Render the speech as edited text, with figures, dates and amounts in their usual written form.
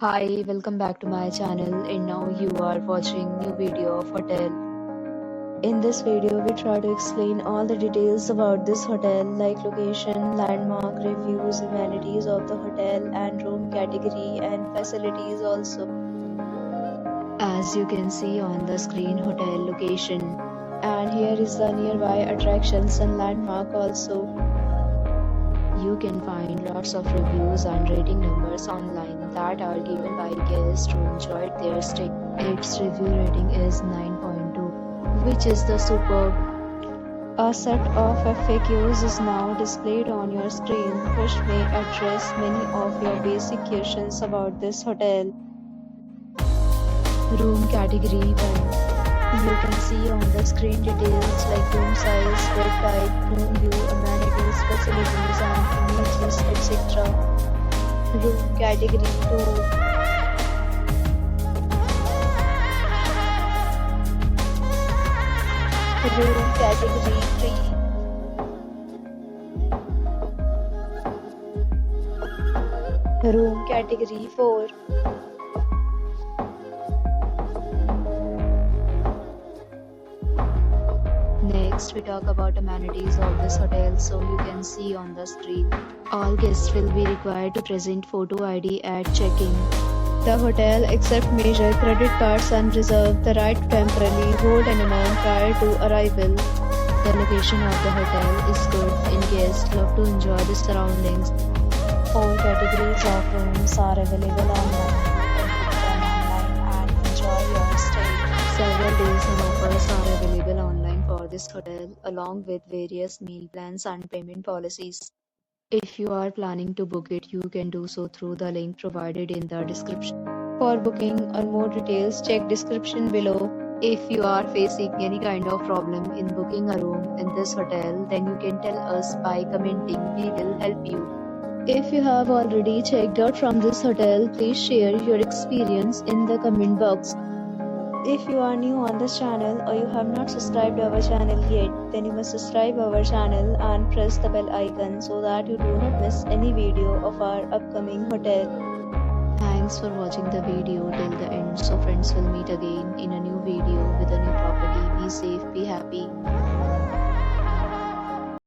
Hi, welcome back to my channel, and now you are watching new video of hotel. In this video, we try to explain all the details about this hotel like location, landmark, reviews, amenities of the hotel and room category and facilities also. As you can see on the screen, hotel location, and here is the nearby attractions and landmark also. You can find lots of reviews and rating numbers online that are given by guests who enjoyed their stay. Its review rating is 9.2, which is the superb. A set of FAQs is now displayed on your screen, which may address many of your basic questions about this hotel. Room category 1. You can see on the screen details like room size, bed type, room view, amenities, facilities and amenities, etc. Room category 2. Room category 3. Room category 4. Next, we talk about amenities of this hotel. So you can see on the screen, all guests will be required to present photo ID at check-in. The hotel accepts major credit cards and reserves the right to temporarily hold an amount prior to arrival. The location of the hotel is good and guests love to enjoy the surroundings. All categories of rooms are available online. You can book them online and enjoy your stay. Several deals and offers are available online for this hotel, along with various meal plans and payment policies. If you are planning to book it, you can do so through the link provided in the description. For booking or more details, check description below. If you are facing any kind of problem in booking a room in this hotel, then you can tell us by commenting. We will help you. If you have already checked out from this hotel, please share your experience in the comment box. If you are new on this channel or you have not subscribed our channel yet, then you must subscribe our channel and press the bell icon so that you do not miss any video of our upcoming hotel. Thanks for watching the video till the end. So friends, will meet again in a new video with a new property. Be safe, be happy.